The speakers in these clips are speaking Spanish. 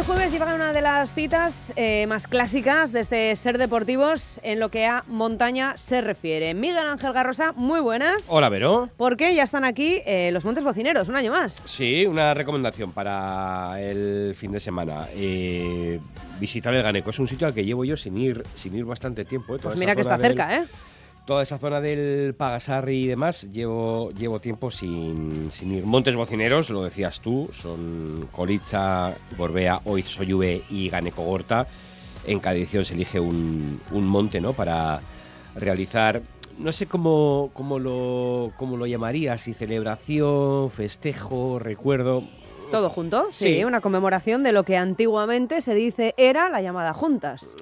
jueves llega una de las citas más clásicas desde Ser Deportivos en lo que a montaña se refiere. Miguel Ángel Garrosa, muy buenas. Hola, Vero. Porque ya están aquí los Montes Bocineros, un año más. Sí, una recomendación para el fin de semana. Visitar el Ganeco. Es un sitio al que llevo yo sin ir bastante tiempo. Pues mira que está cerca, ¿eh? Toda esa zona del Pagasarri y demás, llevo tiempo sin ir. Montes Bocineros, lo decías tú, son Coritza, Gorbea, Oiz, Soyube y Ganeco Gorta. En cada edición se elige un monte, ¿no?, para realizar, no sé cómo lo llamarías, si celebración, festejo, recuerdo. ¿Todo junto? Sí, una conmemoración de lo que antiguamente se dice era la llamada Juntas.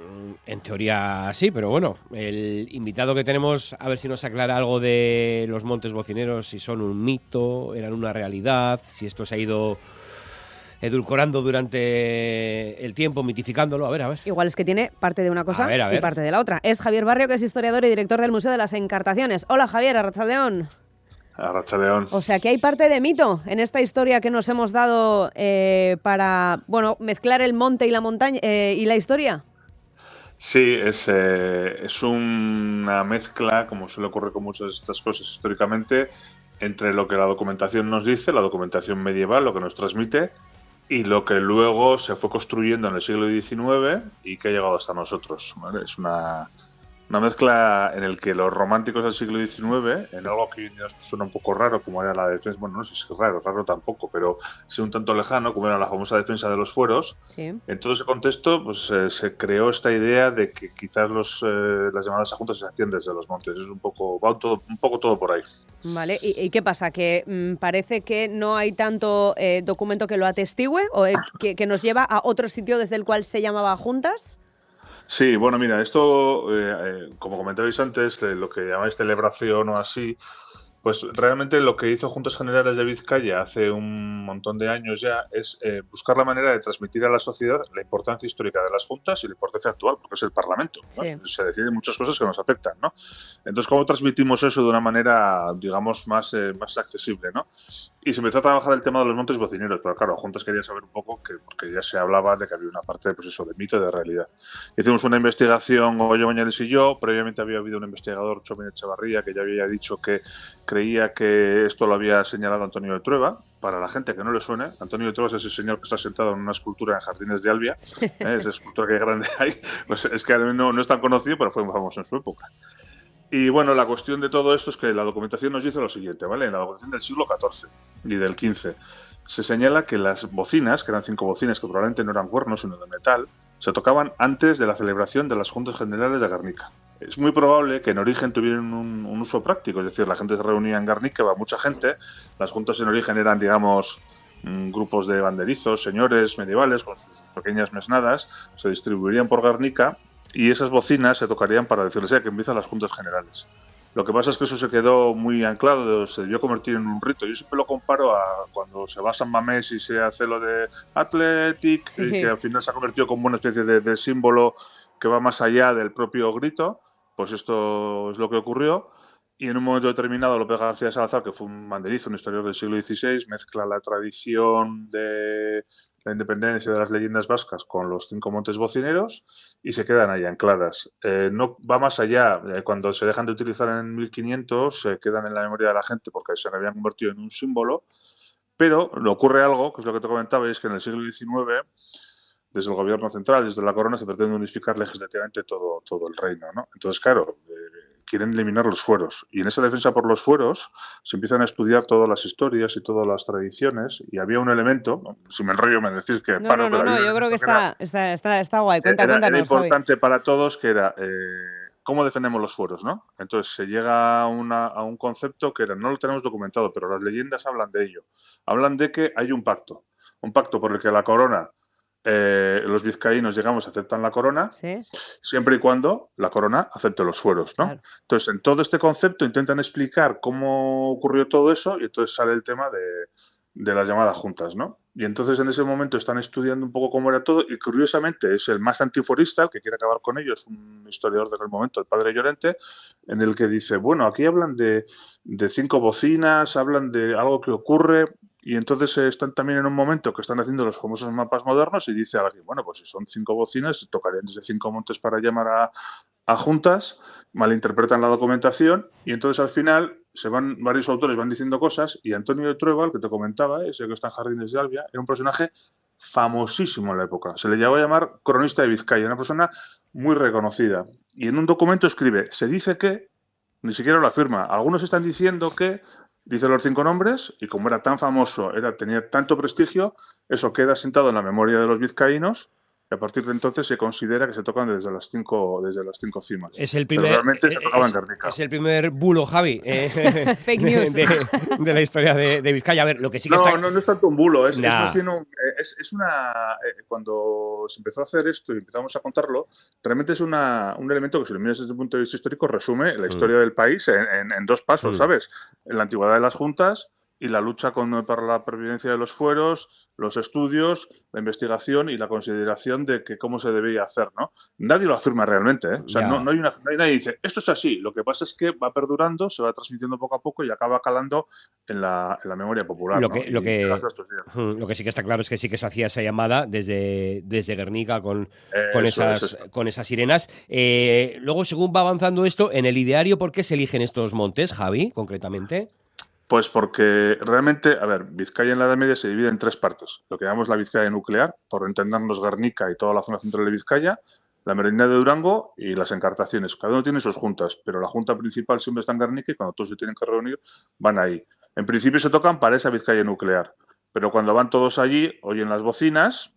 En teoría sí, pero bueno, el invitado que tenemos, a ver si nos aclara algo de los Montes Bocineros, si son un mito, eran una realidad, si esto se ha ido edulcorando durante el tiempo, mitificándolo. A ver. Igual es que tiene parte de una cosa A ver. y parte de la otra. Es Javier Barrio, que es historiador y director del Museo de las Encartaciones. Hola, Javier, arratsaldeón. Arratsaldeón. O sea que hay parte de mito en esta historia que nos hemos dado para, mezclar el monte y la montaña y la historia. Sí, es una mezcla, como suele ocurrir con muchas de estas cosas históricamente, entre lo que la documentación nos dice, la documentación medieval, lo que nos transmite, y lo que luego se fue construyendo en el siglo XIX y que ha llegado hasta nosotros, ¿vale? Es una mezcla en el que los románticos del siglo XIX, en algo que hoy en día suena un poco raro, como era la defensa, bueno, no sé si es raro tampoco, pero sí un tanto lejano, como era la famosa defensa de los fueros. Sí. En todo ese contexto, pues se creó esta idea de que quizás las llamadas a juntas se hacían desde los montes. Es un poco todo por ahí. Vale, ¿y qué pasa? ¿Que parece que no hay tanto documento que lo atestigüe o que nos lleva a otro sitio desde el cual se llamaba Juntas? Sí, bueno, mira, esto, como comentabais antes, lo que llamáis celebración o así, pues realmente lo que hizo Juntas Generales de Vizcaya hace un montón de años ya es buscar la manera de transmitir a la sociedad la importancia histórica de las juntas y la importancia actual, porque es el Parlamento, ¿no? Sí. Se deciden muchas cosas que nos afectan, ¿no? Entonces, ¿cómo transmitimos eso de una manera, digamos, más accesible, ¿no? Y se empezó a trabajar el tema de los montes bocineros, pero claro, Juntas quería saber un poco, porque ya se hablaba de que había una parte, pues eso, de mito y de realidad. Hicimos una investigación, Goyo Mañares y yo, previamente había habido un investigador, Chomín Echevarría, que ya había dicho que creía que esto lo había señalado Antonio de Trueba. Para la gente que no le suene, Antonio de Trueba es ese señor que está sentado en una escultura en Jardines de Albia, esa escultura que grande hay, pues es que no es tan conocido, pero fue muy famoso en su época. Y bueno, la cuestión de todo esto es que la documentación nos dice lo siguiente, ¿vale? En la documentación del siglo XIV y del XV se señala que las bocinas, que eran 5 bocinas que probablemente no eran cuernos sino de metal, se tocaban antes de la celebración de las Juntas Generales de Guernica. Es muy probable que en origen tuvieran un uso práctico, es decir, la gente se reunía en Guernica, va mucha gente, las juntas en origen eran, digamos, grupos de banderizos, señores medievales con sus pequeñas mesnadas, se distribuirían por Guernica y esas bocinas se tocarían para decirles que empiezan las Juntas Generales. Lo que pasa es que eso se quedó muy anclado, se debió convertir en un rito. Yo siempre lo comparo a cuando se va a San Mamés y se hace lo de Athletic, Sí. que al final se ha convertido como una especie de símbolo que va más allá del propio grito. Pues esto es lo que ocurrió. Y en un momento determinado, López García Salazar, que fue un banderizo, un historiador del siglo XVI, mezcla la tradición de la independencia de las leyendas vascas con los 5 montes bocineros y se quedan ahí ancladas. No va más allá. Cuando se dejan de utilizar en 1500, se quedan en la memoria de la gente porque se habían convertido en un símbolo. Pero le ocurre algo, que es lo que te comentaba, y es que en el siglo XIX, desde el gobierno central, desde la corona, se pretende unificar legislativamente todo el reino, ¿no? Entonces, claro, quieren eliminar los fueros. Y en esa defensa por los fueros se empiezan a estudiar todas las historias y todas las tradiciones. Y había un elemento, si me enrollo me decís que paro, pero No, yo creo que está guay. Cuéntanos, era Javi. importante para todos, que era cómo defendemos los fueros, ¿no? Entonces se llega a un concepto que era, no lo tenemos documentado, pero las leyendas hablan de ello. Hablan de que hay un pacto por el que la corona, los vizcaínos, digamos, aceptan la corona, ¿Sí? siempre y cuando la corona acepte los fueros, ¿no? Claro. Entonces, en todo este concepto intentan explicar cómo ocurrió todo eso y entonces sale el tema de las llamadas juntas, ¿no? Y entonces en ese momento están estudiando un poco cómo era todo y curiosamente es el más antiforista, el que quiere acabar con ello, es un historiador de aquel momento, el padre Llorente, en el que dice, bueno, aquí hablan de 5 bocinas, hablan de algo que ocurre, Y entonces están también en un momento que están haciendo los famosos mapas modernos y dice alguien, bueno, pues si son 5 bocinas, tocarían desde 5 montes para llamar a juntas, malinterpretan la documentación y entonces al final varios autores van diciendo cosas y Antonio de Trueba, el que te comentaba, ese que está en Jardines de Albia, era un personaje famosísimo en la época. Se le llegó a llamar cronista de Vizcaya, una persona muy reconocida. Y en un documento escribe, se dice que, ni siquiera lo afirma, algunos están diciendo que, dice los 5 nombres, y como era tan famoso, tenía tanto prestigio, eso queda sentado en la memoria de los vizcaínos, y a partir de entonces se considera que se tocan desde las cinco cimas. Es el Pero primer, realmente se tocaba en Guernica. es el primer bulo, Javi, Fake news. de la historia de Vizcaya. A ver, lo que sí que está... No es tanto un bulo, es Nah. más bien cuando se empezó a hacer esto y empezamos a contarlo, realmente es un elemento que, si lo miras desde el punto de vista histórico, resume la historia del país en 2 pasos, ¿sabes? En la antigüedad de las juntas y la lucha para la pervivencia de los fueros, los estudios, la investigación y la consideración de que cómo se debía hacer, ¿no? Nadie lo afirma realmente, ¿eh? O sea, no hay nadie que dice, esto es así. Lo que pasa es que va perdurando, se va transmitiendo poco a poco y acaba calando en la memoria popular. Lo ¿no? que sí que está claro es que sí que se hacía esa llamada desde Guernica con esas sirenas. Luego, según va avanzando esto, en el ideario, ¿por qué se eligen estos montes, Javi, concretamente? Pues porque realmente, a ver, Vizcaya en la Edad Media se divide en 3 partes. Lo que llamamos la Vizcaya nuclear, por entendernos Guernica y toda la zona central de Vizcaya, la Merindad de Durango y las Encartaciones. Cada uno tiene sus juntas, pero la junta principal siempre está en Guernica y cuando todos se tienen que reunir van ahí. En principio se tocan para esa Vizcaya nuclear, pero cuando van todos allí oyen las bocinas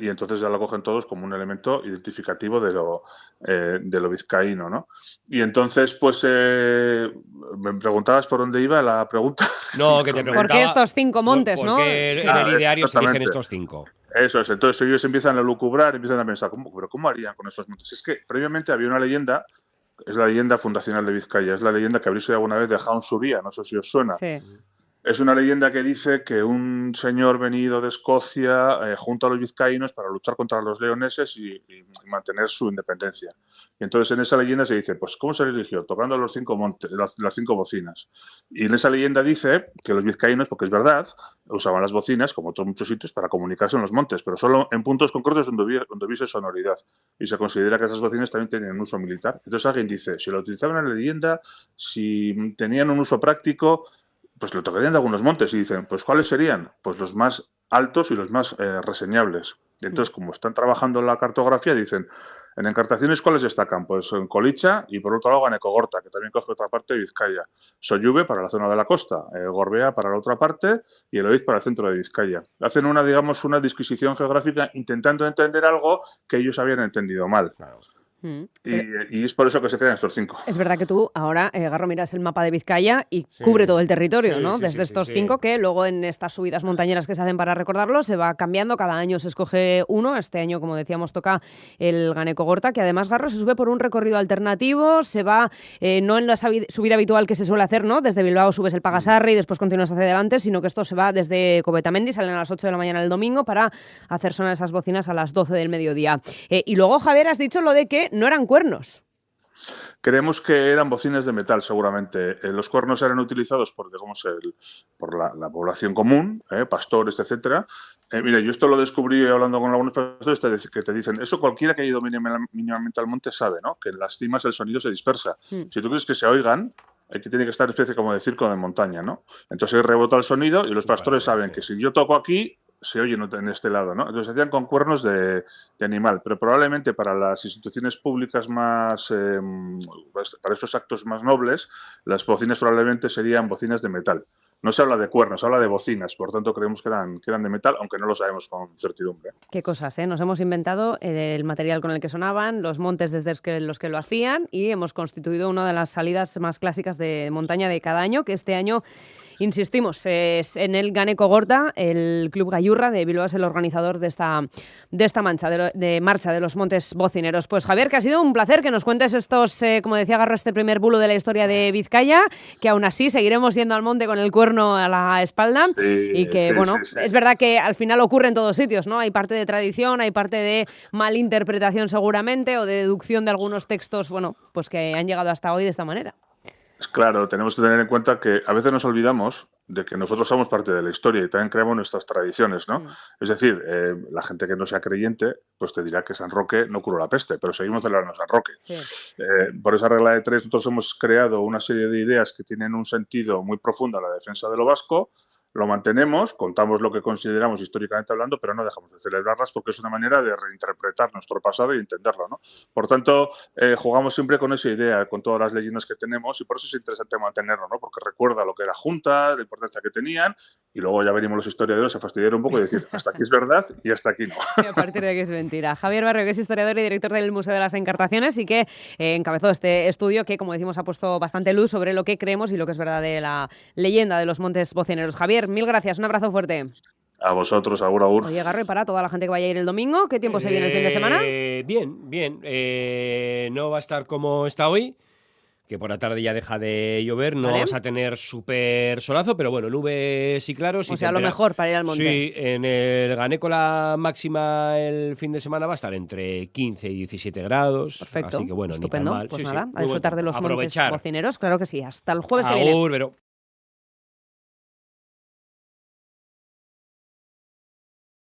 y entonces ya lo cogen todos como un elemento identificativo de lo vizcaíno, ¿no? Y entonces, pues, me preguntabas por dónde iba la pregunta. No, que te preguntaba... ¿Por qué estos 5 montes, no? Porque en el ideario se eligen estos 5. Eso es, entonces ellos empiezan a lucubrar, empiezan a pensar, ¿cómo harían con estos montes? Es que previamente había una leyenda, es la leyenda fundacional de Vizcaya, es la leyenda que habréis oído alguna vez de Jaun Suría, no sé si os suena. Sí. Es una leyenda que dice que un señor venido de Escocia junta a los vizcaínos para luchar contra los leoneses y mantener su independencia. Y entonces en esa leyenda se dice, pues ¿cómo se eligió? Tocando los 5 montes, las 5 bocinas. Y en esa leyenda dice que los vizcaínos, porque es verdad, usaban las bocinas, como otros muchos sitios, para comunicarse en los montes, pero solo en puntos concretos donde hubiese sonoridad. Y se considera que esas bocinas también tenían un uso militar. Entonces alguien dice, si lo utilizaban en la leyenda, si tenían un uso práctico, pues lo tocarían de algunos montes y dicen, pues ¿cuáles serían? Pues los más altos y los más reseñables. Y entonces, como están trabajando en la cartografía, dicen, en Encartaciones, ¿cuáles destacan? Pues en Colicha y por otro lado Ganecogorta, que también coge otra parte de Vizcaya. Sollube para la zona de la costa, Gorbea para la otra parte y Eloiz para el centro de Vizcaya. Hacen una disquisición geográfica intentando entender algo que ellos habían entendido mal. Claro. Y es por eso que se crean estos 5. Es verdad que tú ahora, Garro, miras el mapa de Vizcaya y cubre todo el territorio, ¿no? Desde estos 5 que luego en estas subidas montañeras que se hacen para recordarlo se va cambiando, cada año se escoge uno. Este año, como decíamos, toca el Ganecogorta, que además, Garro, se sube por un recorrido alternativo, se va no en la subida habitual que se suele hacer, ¿no? Desde Bilbao subes el Pagasarri y después continúas hacia adelante, sino que esto se va desde Covetamendi, salen a las 8 de la mañana el domingo para hacer sonar esas bocinas a las 12 del mediodía. Y luego, Javier, has dicho lo de que no eran cuernos. Creemos que eran bocinas de metal, seguramente. Los cuernos eran utilizados por la población común, pastores, etcétera. Mira, yo esto lo descubrí hablando con algunos pastores que te dicen, eso cualquiera que haya ido mínimamente al monte sabe, ¿no? Que en las cimas el sonido se dispersa. Si tú quieres que se oigan, tiene que estar especie como de circo de montaña, ¿no? Entonces ahí rebota el sonido y los pastores saben que si yo toco aquí, se oye en este lado, ¿no? Entonces se hacían con cuernos de animal, pero probablemente para las instituciones públicas más, para estos actos más nobles, las bocinas probablemente serían bocinas de metal. No se habla de cuernos, se habla de bocinas, por tanto creemos que eran de metal, aunque no lo sabemos con certidumbre. Qué cosas, ¿eh? Nos hemos inventado el material con el que sonaban, los montes desde los que lo hacían y hemos constituido una de las salidas más clásicas de montaña de cada año, que este año, insistimos, es en el Ganecogorta. El Club Gallurra de Bilbao es el organizador de esta marcha de los montes bocineros. Pues Javier, que ha sido un placer que nos cuentes estos, como decía Garro, este primer bulo de la historia de Vizcaya, que aún así seguiremos yendo al monte con el cuerno a la espalda y que, es verdad que al final ocurre en todos sitios, ¿no? Hay parte de tradición, hay parte de malinterpretación seguramente o de deducción de algunos textos, pues que han llegado hasta hoy de esta manera. Claro, tenemos que tener en cuenta que a veces nos olvidamos de que nosotros somos parte de la historia y también creamos nuestras tradiciones, ¿no? Es decir, la gente que no sea creyente, pues te dirá que San Roque no curó la peste, pero seguimos celebrando San Roque. Sí. Por esa regla de tres, nosotros hemos creado una serie de ideas que tienen un sentido muy profundo en la defensa de lo vasco, lo mantenemos, contamos lo que consideramos históricamente hablando, pero no dejamos de celebrarlas porque es una manera de reinterpretar nuestro pasado y entenderlo, ¿no? Por tanto, jugamos siempre con esa idea, con todas las leyendas que tenemos, y por eso es interesante mantenerlo, ¿no? Porque recuerda lo que era Junta, la importancia que tenían, y luego ya venimos los historiadores a fastidiar un poco y decir, hasta aquí es verdad y hasta aquí no. Y a partir de aquí es mentira. Javier Barrio, que es historiador y director del Museo de las Encartaciones y que encabezó este estudio que, como decimos, ha puesto bastante luz sobre lo que creemos y lo que es verdad de la leyenda de los Montes Bocineros. Javier, mil gracias, un abrazo fuerte. A vosotros, agur, agur. Oye, Garro, y para toda la gente que vaya a ir el domingo, ¿qué tiempo se viene el fin de semana? Bien. No va a estar como está hoy, que por la tarde ya deja de llover, no vamos a tener súper solazo, pero bueno, nubes y claros. O sea, lo mejor para ir al monte. Sí, en el Ganeco la máxima el fin de semana va a estar entre 15 y 17 grados. Perfecto, así que bueno, estupendo. ni tan mal. Pues sí, nada, sí, a disfrutar de los Montes Bocineros, claro que sí. Hasta el jueves que viene. Pero